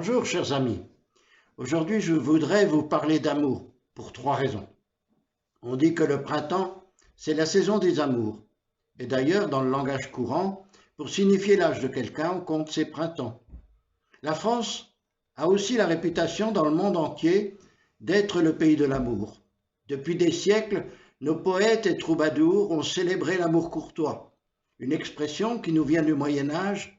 Bonjour chers amis, aujourd'hui je voudrais vous parler d'amour pour trois raisons. On dit que le printemps, c'est la saison des amours. Et d'ailleurs, dans le langage courant, pour signifier l'âge de quelqu'un, on compte ses printemps. La France a aussi la réputation dans le monde entier d'être le pays de l'amour. Depuis des siècles, nos poètes et troubadours ont célébré l'amour courtois, une expression qui nous vient du Moyen-Âge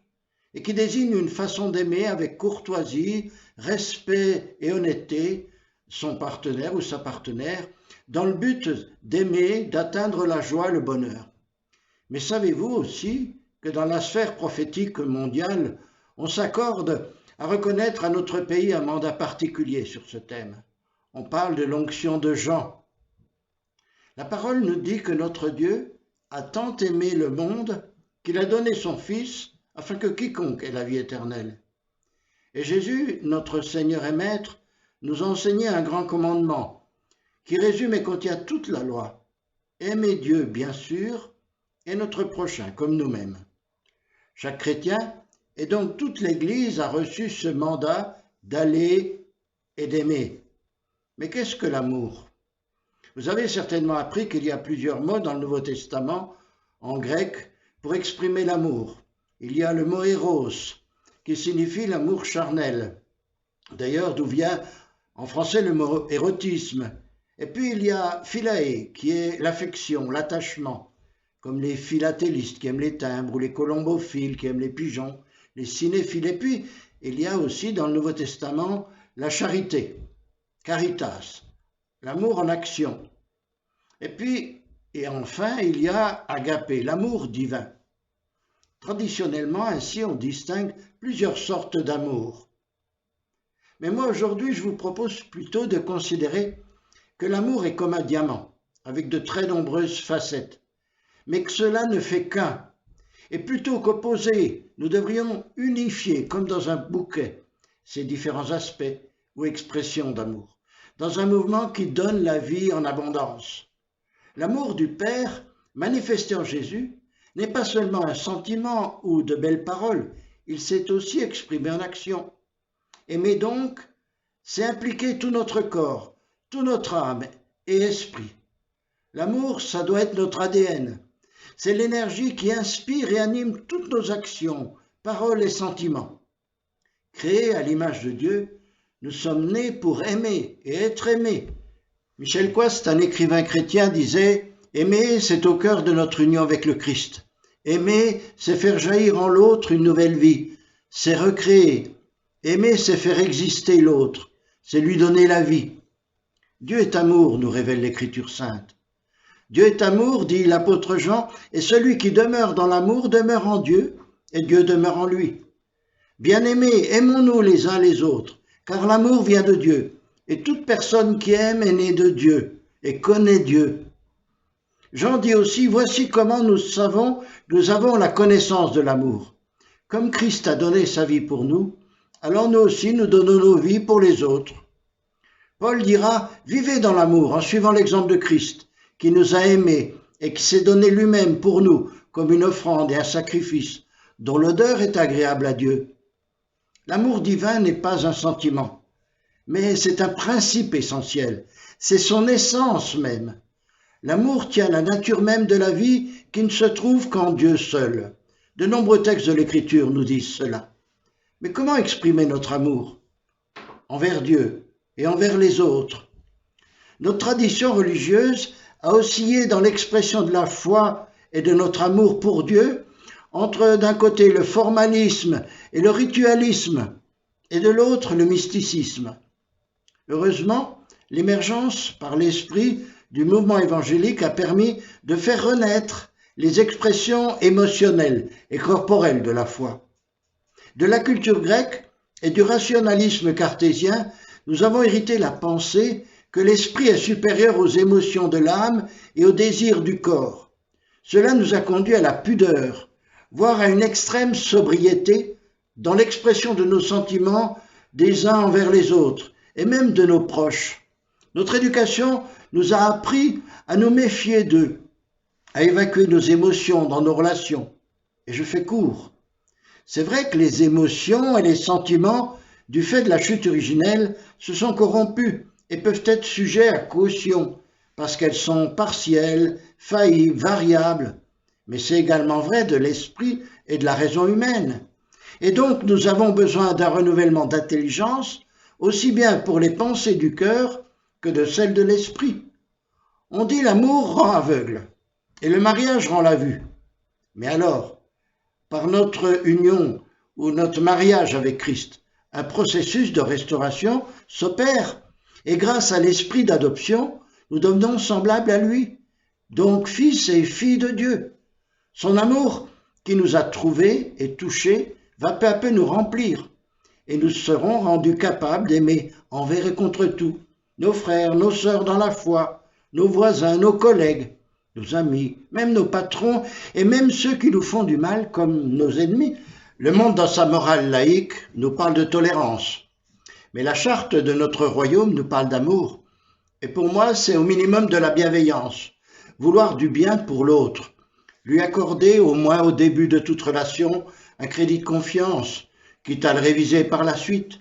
et qui désigne une façon d'aimer avec courtoisie, respect et honnêteté son partenaire ou sa partenaire, dans le but d'aimer, d'atteindre la joie et le bonheur. Mais savez-vous aussi que dans la sphère prophétique mondiale, on s'accorde à reconnaître à notre pays un mandat particulier sur ce thème. On parle de l'onction de Jean. La parole nous dit que notre Dieu a tant aimé le monde qu'il a donné son Fils afin que quiconque ait la vie éternelle. Et Jésus, notre Seigneur et Maître, nous a enseigné un grand commandement qui résume et contient toute la loi. Aimer Dieu, bien sûr, et notre prochain, comme nous-mêmes. Chaque chrétien, et donc toute l'Église, a reçu ce mandat d'aller et d'aimer. Mais qu'est-ce que l'amour ? Vous avez certainement appris qu'il y a plusieurs mots dans le Nouveau Testament, en grec, pour exprimer l'amour. Il y a le mot éros, qui signifie l'amour charnel. D'ailleurs, d'où vient en français le mot érotisme. Et puis il y a philae, qui est l'affection, l'attachement, comme les philatélistes qui aiment les timbres, ou les colombophiles qui aiment les pigeons, les cinéphiles. Et puis il y a aussi dans le Nouveau Testament la charité, caritas, l'amour en action. Et puis, et enfin, il y a agapé, l'amour divin. Traditionnellement, ainsi, on distingue plusieurs sortes d'amour. Mais moi, aujourd'hui, je vous propose plutôt de considérer que l'amour est comme un diamant, avec de très nombreuses facettes, mais que cela ne fait qu'un. Et plutôt qu'opposer, nous devrions unifier, comme dans un bouquet, ces différents aspects ou expressions d'amour, dans un mouvement qui donne la vie en abondance. L'amour du Père, manifesté en Jésus, n'est pas seulement un sentiment ou de belles paroles, il s'est aussi exprimé en action. Aimer donc, c'est impliquer tout notre corps, toute notre âme et esprit. L'amour, ça doit être notre ADN. C'est l'énergie qui inspire et anime toutes nos actions, paroles et sentiments. Créés à l'image de Dieu, nous sommes nés pour aimer et être aimés. Michel Coist, un écrivain chrétien, disait « Aimer, c'est au cœur de notre union avec le Christ. Aimer, c'est faire jaillir en l'autre une nouvelle vie. C'est recréer. Aimer, c'est faire exister l'autre. C'est lui donner la vie. » Dieu est amour, nous révèle l'Écriture sainte. Dieu est amour, dit l'apôtre Jean, et celui qui demeure dans l'amour demeure en Dieu, et Dieu demeure en lui. Bien-aimés, aimons-nous les uns les autres, car l'amour vient de Dieu, et toute personne qui aime est née de Dieu, et connaît Dieu. Jean dit aussi, voici comment nous avons la connaissance de l'amour. Comme Christ a donné sa vie pour nous, alors nous aussi nous donnons nos vies pour les autres. Paul dira, vivez dans l'amour en suivant l'exemple de Christ, qui nous a aimés et qui s'est donné lui-même pour nous comme une offrande et un sacrifice, dont l'odeur est agréable à Dieu. L'amour divin n'est pas un sentiment, mais c'est un principe essentiel, c'est son essence même. L'amour tient la nature même de la vie qui ne se trouve qu'en Dieu seul. De nombreux textes de l'Écriture nous disent cela. Mais comment exprimer notre amour envers Dieu et envers les autres? Notre tradition religieuse a oscillé dans l'expression de la foi et de notre amour pour Dieu entre d'un côté le formalisme et le ritualisme et de l'autre le mysticisme. Heureusement, l'émergence par l'esprit du mouvement évangélique a permis de faire renaître les expressions émotionnelles et corporelles de la foi. De la culture grecque et du rationalisme cartésien, nous avons hérité la pensée que l'esprit est supérieur aux émotions de l'âme et aux désirs du corps. Cela nous a conduit à la pudeur, voire à une extrême sobriété dans l'expression de nos sentiments des uns envers les autres, et même de nos proches. Notre éducation nous a appris à nous méfier d'eux, à évacuer nos émotions dans nos relations. Et je fais court. C'est vrai que les émotions et les sentiments du fait de la chute originelle, se sont corrompues et peuvent être sujets à caution, parce qu'elles sont partielles, faillibles, variables. Mais c'est également vrai de l'esprit et de la raison humaine. Et donc nous avons besoin d'un renouvellement d'intelligence, aussi bien pour les pensées du cœur que de celles de l'esprit. On dit l'amour rend aveugle, et le mariage rend la vue. Mais alors, par notre union ou notre mariage avec Christ, un processus de restauration s'opère, et grâce à l'esprit d'adoption, nous devenons semblables à lui, donc fils et filles de Dieu. Son amour, qui nous a trouvés et touchés, va peu à peu nous remplir, et nous serons rendus capables d'aimer envers et contre tout, nos frères, nos sœurs dans la foi, nos voisins, nos collègues, nos amis, même nos patrons, et même ceux qui nous font du mal comme nos ennemis. Le monde, dans sa morale laïque, nous parle de tolérance, mais la charte de notre royaume nous parle d'amour. Et pour moi, c'est au minimum de la bienveillance, vouloir du bien pour l'autre, lui accorder, au moins au début de toute relation, un crédit de confiance, quitte à le réviser par la suite.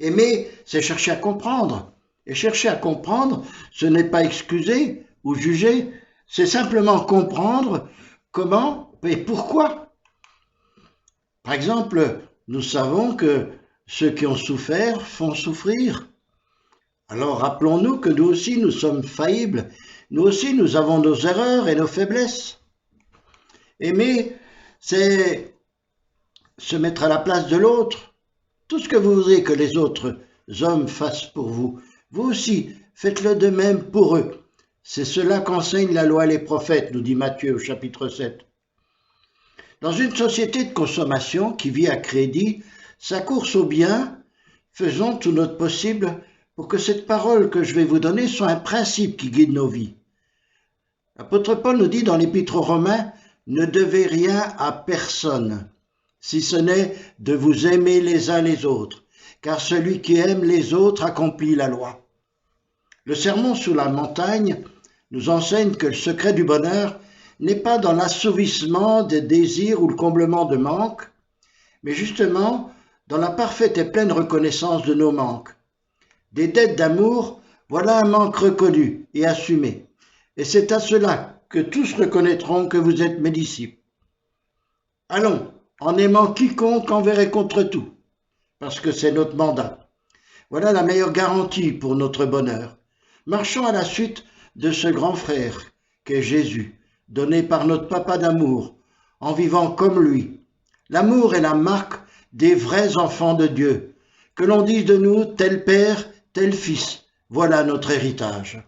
Aimer, c'est chercher à comprendre. Et chercher à comprendre, ce n'est pas excuser ou juger, c'est simplement comprendre comment et pourquoi. Par exemple, nous savons que ceux qui ont souffert font souffrir. Alors rappelons-nous que nous aussi nous sommes faillibles, nous aussi nous avons nos erreurs et nos faiblesses. Aimer, c'est se mettre à la place de l'autre. Tout ce que vous voudrez que les autres hommes fassent pour vous, vous aussi faites-le de même pour eux. C'est cela qu'enseigne la loi et les prophètes, nous dit Matthieu au chapitre 7. Dans une société de consommation qui vit à crédit, sa course au bien, faisons tout notre possible pour que cette parole que je vais vous donner soit un principe qui guide nos vies. L'apôtre Paul nous dit dans l'Épître aux Romains, « Ne devez rien à personne, si ce n'est de vous aimer les uns les autres, car celui qui aime les autres accomplit la loi. » Le sermon sur la montagne nous enseigne que le secret du bonheur n'est pas dans l'assouvissement des désirs ou le comblement de manques, mais justement dans la parfaite et pleine reconnaissance de nos manques. Des dettes d'amour, voilà un manque reconnu et assumé. Et c'est à cela que tous reconnaîtront que vous êtes mes disciples. Allons, en aimant quiconque envers et contre tout, parce que c'est notre mandat. Voilà la meilleure garantie pour notre bonheur. Marchons à la suite de ce grand frère qu'est Jésus, donné par notre papa d'amour, en vivant comme lui. L'amour est la marque des vrais enfants de Dieu. Que l'on dise de nous tel père, tel fils, voilà notre héritage.